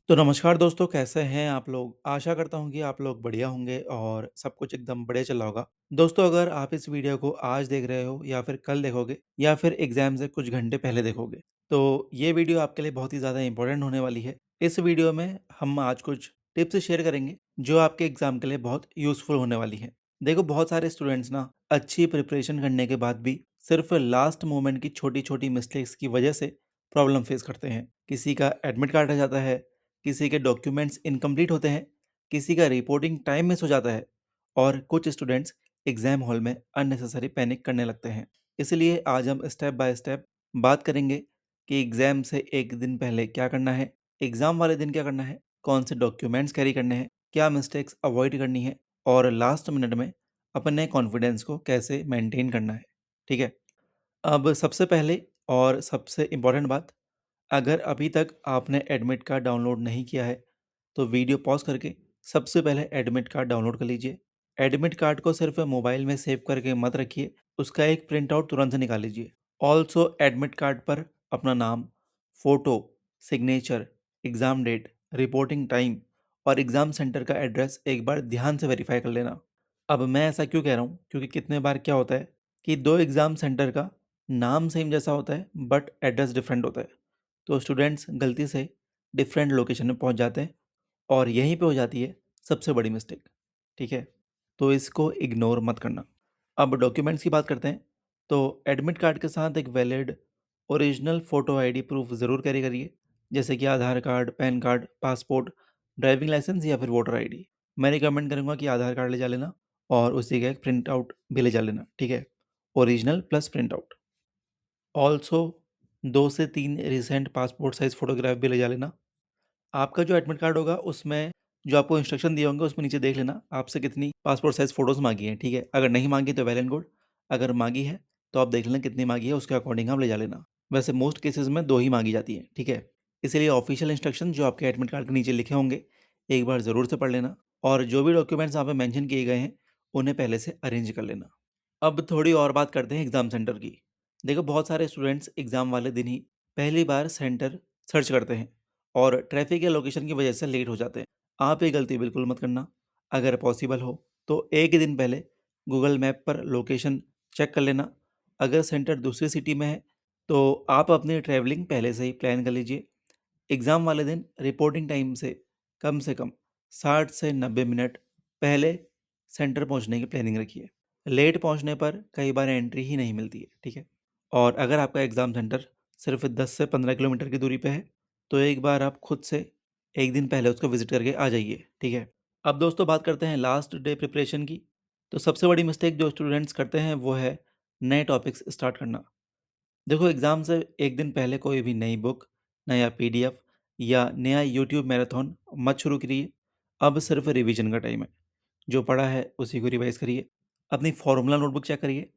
तो नमस्कार दोस्तों, कैसे हैं आप लोग? आशा करता हूँ कि आप लोग बढ़िया होंगे और सब कुछ एकदम बढ़िया चल रहा होगा। दोस्तों, अगर आप इस वीडियो को आज देख रहे हो या फिर कल देखोगे या फिर एग्ज़ाम से कुछ घंटे पहले देखोगे, तो ये वीडियो आपके लिए बहुत ही ज़्यादा इम्पोर्टेंट होने वाली है। इस वीडियो में हम आज कुछ टिप्स शेयर करेंगे, जो आपके एग्ज़ाम के लिए बहुत यूज़फुल होने वाली हैं। देखो, बहुत सारे स्टूडेंट्स ना अच्छी प्रिपरेशन करने के बाद भी सिर्फ़ लास्ट मोमेंट की छोटी-छोटी मिस्टेक्स की वजह से प्रॉब्लम फेस करते हैं। किसी का एडमिट कार्ड रह जाता है, किसी के डॉक्यूमेंट्स इनकम्प्लीट होते हैं, किसी का रिपोर्टिंग टाइम मिस हो जाता है और कुछ स्टूडेंट्स एग्जाम हॉल में अननेसेसरी पैनिक करने लगते हैं। इसलिए आज हम स्टेप बाय स्टेप बात करेंगे कि एग्जाम से एक दिन पहले क्या करना है, एग्जाम वाले दिन क्या करना है, कौन से डॉक्यूमेंट्स कैरी करने हैं, क्या मिस्टेक्स अवॉइड करनी है और लास्ट मिनट में अपने कॉन्फिडेंस को कैसे मेंटेन करना है। ठीक है। अब सबसे पहले और सबसे इम्पोर्टेंट बात, अगर अभी तक आपने एडमिट कार्ड डाउनलोड नहीं किया है, तो वीडियो पॉज़ करके सबसे पहले एडमिट कार्ड डाउनलोड कर लीजिए। एडमिट कार्ड को सिर्फ़ मोबाइल में सेव करके मत रखिए, उसका एक प्रिंट आउट तुरंत से निकाल लीजिए। ऑल्सो एडमिट कार्ड पर अपना नाम, photo, signature, exam date, reporting time और एग्ज़ाम सेंटर का एड्रेस एक बार ध्यान से वेरीफ़ाई कर लेना। अब मैं ऐसा क्यों कह रहा हूँ? क्योंकि कितने बार क्या होता है कि 2 एग्ज़ाम सेंटर का नाम सेम जैसा होता है, बट एड्रेस डिफरेंट होता है। तो स्टूडेंट्स गलती से डिफरेंट लोकेशन में पहुंच जाते हैं और यहीं पे हो जाती है सबसे बड़ी मिस्टेक। ठीक है, तो इसको इग्नोर मत करना। अब डॉक्यूमेंट्स की बात करते हैं। तो एडमिट कार्ड के साथ एक valid original photo ID proof ज़रूर कैरी करिए, जैसे कि Aadhaar card, PAN card, passport, driving licence या फिर वोटर आईडी। मैं रिकमेंड करूँगा कि आधार कार्ड ले जा लेना और उसी का एक प्रिंट आउट भी ले जा लेना। ठीक है, original plus print out. Also 2 से 3 रिसेंट पासपोर्ट साइज़ फ़ोटोग्राफ भी ले जा लेना। आपका जो एडमिट कार्ड होगा उसमें जो आपको इंस्ट्रक्शन दिए होंगे उसमें नीचे देख लेना आपसे कितनी पासपोर्ट साइज़ फ़ोटोज़ माँगी हैं, ठीक है? अगर नहीं माँगी तो वेल एंड गुड, अगर माँगी है तो आप देख लेना कितनी माँगी है, उसके अकॉर्डिंग आप ले जा लेना। वैसे मोस्ट केसेज़ में 2 ही माँगी जाती हैं, ठीक है? इसीलिए ऑफ़िशियल इंस्ट्रक्शन जो आपके एडमिट कार्ड के नीचे लिखे होंगे, एक बार ज़रूर से पढ़ लेना और जो भी डॉक्यूमेंट्स यहाँ पे मेंशन किए गए हैं, उन्हें पहले से अरेंज कर लेना। अब थोड़ी और बात करते हैं एग्ज़ाम सेंटर की। देखो, बहुत सारे स्टूडेंट्स एग्ज़ाम वाले दिन ही पहली बार सेंटर सर्च करते हैं और ट्रैफ़िक या लोकेशन की वजह से लेट हो जाते हैं। आप ये गलती बिल्कुल मत करना। अगर पॉसिबल हो तो एक दिन पहले गूगल मैप पर लोकेशन चेक कर लेना। अगर सेंटर दूसरी सिटी में है तो आप अपनी ट्रैवलिंग पहले से ही प्लान कर लीजिए। एग्ज़ाम वाले दिन रिपोर्टिंग टाइम से कम 60 से 90 मिनट पहले सेंटर पहुंचने की प्लानिंग रखिए। लेट पहुंचने पर कई बार एंट्री ही नहीं मिलती है, ठीक है? और अगर आपका एग्ज़ाम सेंटर सिर्फ 10 से 15 किलोमीटर की दूरी पे है, तो एक बार आप खुद से एक दिन पहले उसको विज़िट करके आ जाइए, ठीक है? अब दोस्तों बात करते हैं लास्ट डे प्रिपरेशन की। तो सबसे बड़ी मिस्टेक जो स्टूडेंट्स करते हैं वो है नए टॉपिक्स स्टार्ट करना। देखो, एग्ज़ाम से एक दिन पहले कोई भी नई बुक, नया पीडीएफ या नया यूट्यूब मैराथन मत शुरू करिए। अब सिर्फ रिवीजन का टाइम है। जो पढ़ा है उसी को रिवाइज़ करिए। अपनी फ़ॉर्मूला नोटबुक चेक करिए।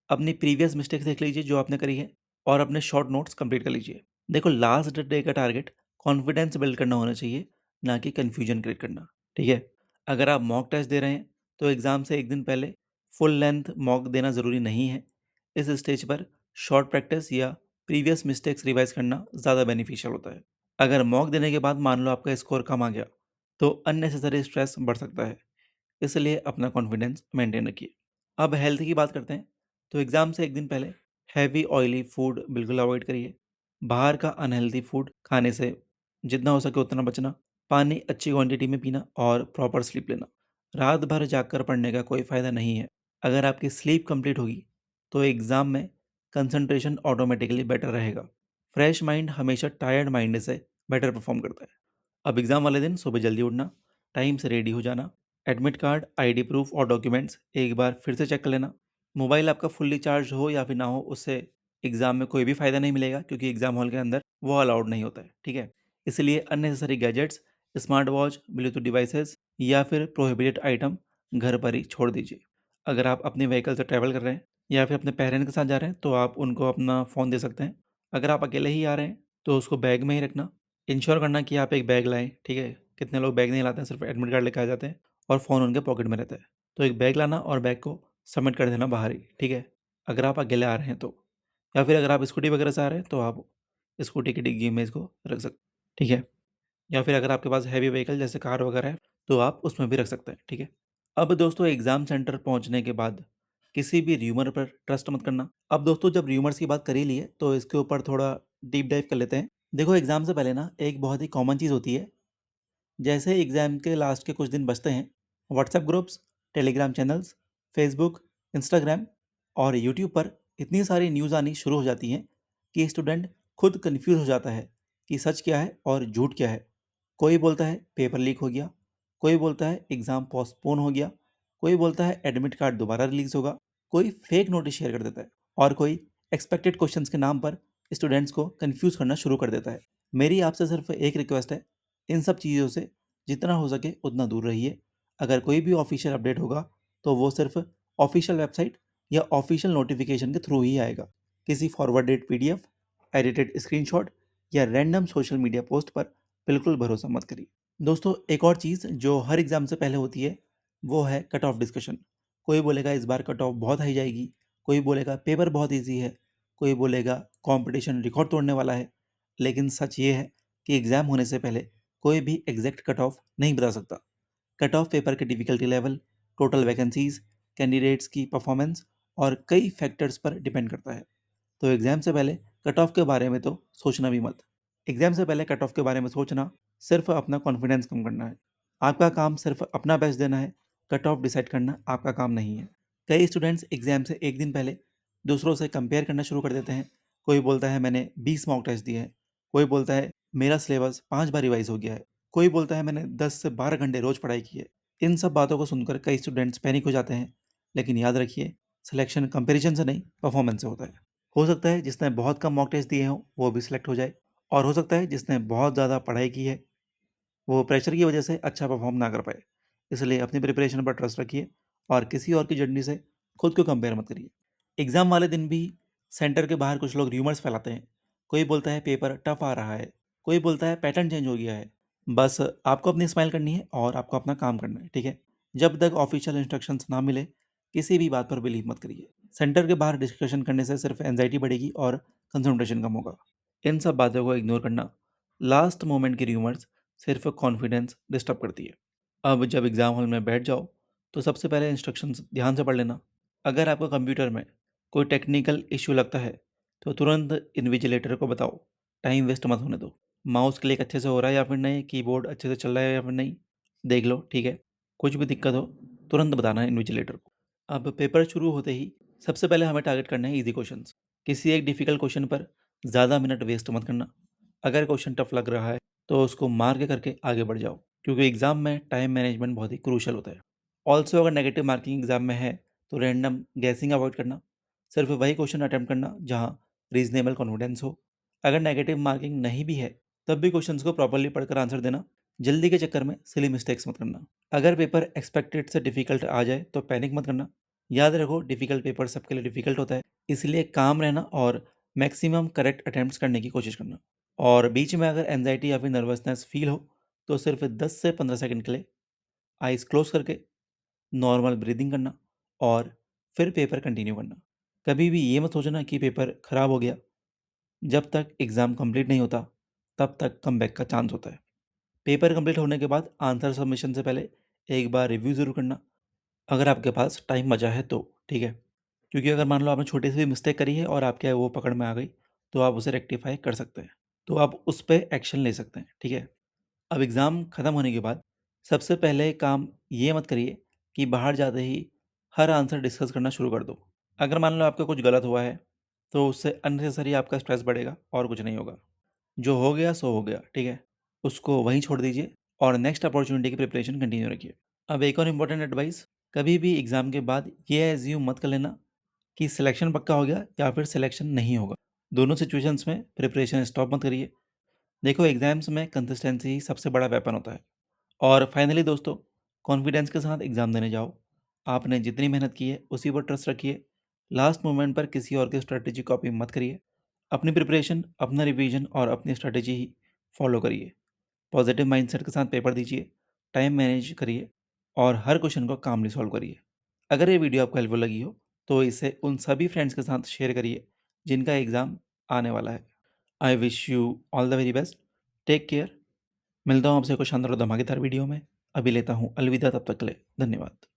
अपनी प्रीवियस मिस्टेक्स देख लीजिए जो आपने करी है और अपने शॉर्ट नोट्स कंप्लीट कर लीजिए। देखो, लास्ट डे का टारगेट कॉन्फिडेंस बिल्ड करना होना चाहिए, ना कि कन्फ्यूजन क्रिएट करना। ठीक है? अगर आप मॉक टेस्ट दे रहे हैं, तो एग्ज़ाम से एक दिन पहले फुल लेंथ मॉक देना ज़रूरी नहीं है। इस स्टेज पर शॉर्ट प्रैक्टिस या प्रीवियस मिस्टेक्स रिवाइज़ करना ज़्यादा बेनिफिशियल होता है। अगर मॉक देने के बाद मान लो आपका स्कोर कम आ गया, तो अननेसेसरी स्ट्रेस बढ़ सकता है। इसलिए अपना कॉन्फिडेंस मेंटेन रखिए। अब हेल्थ की बात करते हैं। तो एग्ज़ाम से एक दिन पहले हैवी ऑयली फूड बिल्कुल अवॉइड करिए। बाहर का अनहेल्दी फूड खाने से जितना हो सके उतना बचना। पानी अच्छी क्वांटिटी में पीना और प्रॉपर स्लीप लेना। रात भर जागकर पढ़ने का कोई फ़ायदा नहीं है। अगर आपकी स्लीप कंप्लीट होगी तो एग्ज़ाम में कंसंट्रेशन ऑटोमेटिकली बेटर रहेगा। फ्रेश माइंड हमेशा टायर्ड माइंड से बेटर परफॉर्म करता है। अब एग्ज़ाम वाले दिन सुबह जल्दी उठना, टाइम से रेडी हो जाना, एडमिट कार्ड, आईडी प्रूफ और डॉक्यूमेंट्स एक बार फिर से चेक कर लेना। मोबाइल आपका फुल्ली चार्ज हो या फिर ना हो, उससे एग्ज़ाम में कोई भी फ़ायदा नहीं मिलेगा, क्योंकि एग्ज़ाम हॉल के अंदर वो अलाउड नहीं होता है, ठीक है? इसलिए unnecessary gadgets, smart watch, Bluetooth devices या फिर प्रोहिबिटेड आइटम घर पर ही छोड़ दीजिए। अगर आप अपने व्हीकल से ट्रैवल कर रहे हैं या फिर अपने पेरेंट्स के साथ जा रहे हैं, तो आप उनको अपना फ़ोन दे सकते हैं। अगर आप अकेले ही आ रहे हैं, तो उसको बैग में ही रखना। इंश्योर करना कि आप एक बैग लाएँ, ठीक है? कितने लोग बैग नहीं लाते हैं, सिर्फ़ एडमिट कार्ड लेके आ जाते हैं और फ़ोन उनके पॉकेट में रहता है। तो एक बैग लाना और बैग को सबमिट कर देना बाहर ही, ठीक है? अगर आप अकेले आ रहे हैं तो। या फिर अगर आप स्कूटी वगैरह से आ रहे हैं, तो आप स्कूटी की डिग्गी में इसको रख सकते, ठीक है? या फिर अगर आपके पास हैवी व्हीकल जैसे कार वगैरह है, तो आप उसमें भी रख सकते हैं, ठीक है? अब दोस्तों एग्ज़ाम सेंटर पहुँचने के बाद किसी भी र्यूमर पर ट्रस्ट मत करना। अब दोस्तों जब र्यूमर्स की बात कर ही ली है, तो इसके ऊपर थोड़ा डीप डाइव कर लेते हैं। देखो एग्ज़ाम से पहले ना एक बहुत ही कॉमन चीज़ होती है, जैसे एग्ज़ाम के लास्ट के कुछ दिन बचते हैं, WhatsApp groups, Telegram channels, Facebook, Instagram और यूट्यूब पर इतनी सारी न्यूज़ आनी शुरू हो जाती हैं कि स्टूडेंट खुद कन्फ्यूज़ हो जाता है कि सच क्या है और झूठ क्या है। कोई बोलता है पेपर लीक हो गया, कोई बोलता है एग्ज़ाम पोस्टपोन हो गया, कोई बोलता है एडमिट कार्ड दोबारा रिलीज़ होगा, कोई फेक नोटिस शेयर कर देता है और कोई एक्सपेक्टेड क्वेश्चंस के नाम पर स्टूडेंट्स को कन्फ्यूज़ करना शुरू कर देता है। मेरी आपसे सिर्फ एक रिक्वेस्ट है, इन सब चीज़ों से जितना हो सके उतना दूर रहिए। अगर कोई भी ऑफ़िशियल अपडेट होगा, तो वो सिर्फ़ ऑफ़िशियल वेबसाइट या ऑफ़िशियल नोटिफ़िकेशन के थ्रू ही आएगा। किसी फॉरवर्डेड पीडीएफ, एडिटेड स्क्रीनशॉट या रैंडम सोशल मीडिया पोस्ट पर बिल्कुल भरोसा मत करिए। दोस्तों एक और चीज़ जो हर एग्ज़ाम से पहले होती है, वो है कट ऑफ डिस्कशन। कोई बोलेगा इस बार कट ऑफ बहुत हाई जाएगी, कोई बोलेगा पेपर बहुत ईज़ी है, कोई बोलेगा कॉम्पिटिशन रिकॉर्ड तोड़ने वाला है। लेकिन सच ये है कि एग्ज़ाम होने से पहले कोई भी एग्जैक्ट कट ऑफ नहीं बता सकता। कट ऑफ पेपर की difficulty level, total vacancies, candidates की परफॉर्मेंस और कई फैक्टर्स पर डिपेंड करता है। तो एग्ज़ाम से पहले कट ऑफ के बारे में तो सोचना भी मत। एग्ज़ाम से पहले कट ऑफ के बारे में सोचना सिर्फ़ अपना कॉन्फिडेंस कम करना है। आपका काम सिर्फ़ अपना बेस्ट देना है, कट ऑफ डिसाइड करना आपका काम नहीं है। कई स्टूडेंट्स एग्ज़ाम से 1 दिन पहले दूसरों से कंपेयर करना शुरू कर देते हैं। कोई बोलता है मैंने 20 मॉक टेस्ट दिए हैं, कोई बोलता है मेरा सिलेबस 5 बार रिवाइज़ हो गया है, कोई बोलता है मैंने 10 से 12 घंटे रोज़ पढ़ाई की है। इन सब बातों को सुनकर कई स्टूडेंट्स पैनिक हो जाते हैं, लेकिन याद रखिए सिलेक्शन कंपैरिजन से नहीं परफॉर्मेंस से होता है। हो सकता है जिसने बहुत कम मॉक टेस्ट दिए हों वो भी सिलेक्ट हो जाए और हो सकता है जिसने बहुत ज़्यादा पढ़ाई की है वो प्रेशर की वजह से अच्छा परफॉर्म ना कर पाए। इसलिए अपनी प्रिपरेशन पर ट्रस्ट रखिए और किसी और की जर्नी से खुद को कंपेयर मत करिए। एग्ज़ाम वाले दिन भी सेंटर के बाहर कुछ लोग र्यूमर्स फैलाते हैं। कोई बोलता है पेपर टफ आ रहा है, कोई बोलता है पैटर्न चेंज हो गया है। बस आपको अपनी स्माइल करनी है और आपको अपना काम करना है, ठीक है? जब तक ऑफिशियल इंस्ट्रक्शंस ना मिले, किसी भी बात पर बिलीव मत करिए। सेंटर के बाहर डिस्कशन करने से सिर्फ एंजाइटी बढ़ेगी और कंसंट्रेशन कम होगा। इन सब बातों को इग्नोर करना, लास्ट मोमेंट की र्यूमर्स सिर्फ कॉन्फिडेंस डिस्टर्ब करती है। अब जब एग्ज़ाम हॉल में बैठ जाओ, तो सबसे पहले इंस्ट्रक्शंस ध्यान से पढ़ लेना। अगर आपको कंप्यूटर में कोई टेक्निकल इश्यू लगता है, तो तुरंत इन्विजिलेटर को बताओ, टाइम वेस्ट मत होने दो। माउस क्लिक अच्छे से हो रहा है या फिर नहीं, कीबोर्ड अच्छे से चल रहा है या फिर नहीं, देख लो, ठीक है। कुछ भी दिक्कत हो, तुरंत बताना इन्विजिलेटर को। अब पेपर शुरू होते ही सबसे पहले हमें टारगेट करना है ईज़ी क्वेश्चंस। किसी एक डिफ़िकल्ट क्वेश्चन पर ज़्यादा मिनट वेस्ट मत करना। अगर क्वेश्चन टफ लग रहा है, तो उसको मार्क करके आगे बढ़ जाओ, क्योंकि एग्ज़ाम में टाइम मैनेजमेंट बहुत ही क्रूशियल होता है। ऑल्सो अगर नेगेटिव मार्किंग एग्ज़ाम में है, तो रैंडम गेसिंग अवॉइड करना। सिर्फ वही क्वेश्चन अटेम्प्ट करना जहाँ रीज़नेबल कॉन्फिडेंस हो। अगर नेगेटिव मार्किंग नहीं भी है, तब भी क्वेश्चंस को प्रॉपर्ली पढ़कर आंसर देना। जल्दी के चक्कर में सिली मिस्टेक्स मत करना। अगर पेपर एक्सपेक्टेड से डिफ़िकल्ट आ जाए, तो पैनिक मत करना। याद रखो डिफ़िकल्ट पेपर सबके लिए डिफ़िकल्ट होता है, इसलिए काम रहना और मैक्सिमम करेक्ट अटेम्प्ट्स करने की कोशिश करना। और बीच में अगर एंग्ज़ायटी या फिर नर्वसनेस फ़ील हो, तो सिर्फ 10 से 15 सेकंड के लिए आइज़ क्लोज़ करके नॉर्मल ब्रीदिंग करना और फिर पेपर कंटिन्यू करना। कभी भी ये मत सोचना कि पेपर खराब हो गया। जब तक एग्ज़ाम कंप्लीट नहीं होता, तब तक कमबैक का चांस होता है। पेपर कंप्लीट होने के बाद आंसर सबमिशन से पहले एक बार रिव्यू ज़रूर करना, अगर आपके पास टाइम बचा है तो, ठीक है? क्योंकि अगर मान लो आपने छोटी सी भी मिस्टेक करी है और आपके वो पकड़ में आ गई, तो आप उसे रेक्टिफ़ाई कर सकते हैं। तो आप उस पे एक्शन ले सकते हैं, ठीक है? अब एग्ज़ाम ख़त्म होने के बाद सबसे पहले काम ये मत करिए कि बाहर जाते ही हर आंसर डिस्कस करना शुरू कर दो। अगर मान लो आपका कुछ गलत हुआ है, तो उससे अननेसेसरी आपका स्ट्रेस बढ़ेगा और कुछ नहीं होगा। जो हो गया सो हो गया, ठीक है? उसको वहीं छोड़ दीजिए और नेक्स्ट अपॉर्च्युनिटी की प्रिपरेशन कंटिन्यू रखिए। अब एक और इम्पोर्टेंट एडवाइस, कभी भी एग्ज़ाम के बाद ये एज़्यूम मत कर लेना कि सिलेक्शन पक्का हो गया या फिर सिलेक्शन नहीं होगा। दोनों सिचुएशंस में प्रिपरेशन स्टॉप मत करिए। देखो एग्ज़ाम्स में कंसिस्टेंसी ही सबसे बड़ा वेपन होता है। और फाइनली दोस्तों, कॉन्फिडेंस के साथ एग्ज़ाम देने जाओ। आपने जितनी मेहनत की है उसी पर ट्रस्ट रखिए। लास्ट मोमेंट पर किसी और की स्ट्रैटेजी कॉपी मत करिए। अपनी प्रिपरेशन, अपना रिवीजन और अपनी स्ट्रैटेजी ही फॉलो करिए। पॉजिटिव माइंडसेट के साथ पेपर दीजिए, टाइम मैनेज करिए और हर क्वेश्चन को कामली सॉल्व करिए। अगर ये वीडियो आपको हेल्पफुल लगी हो, तो इसे उन सभी फ्रेंड्स के साथ शेयर करिए जिनका एग्ज़ाम आने वाला है। I wish you all the very best. Take care. मिलता हूँ आपसे कुछ शानदार और धमाकेदार वीडियो में। अभी लेता हूँ अलविदा, तब तक के लिए धन्यवाद।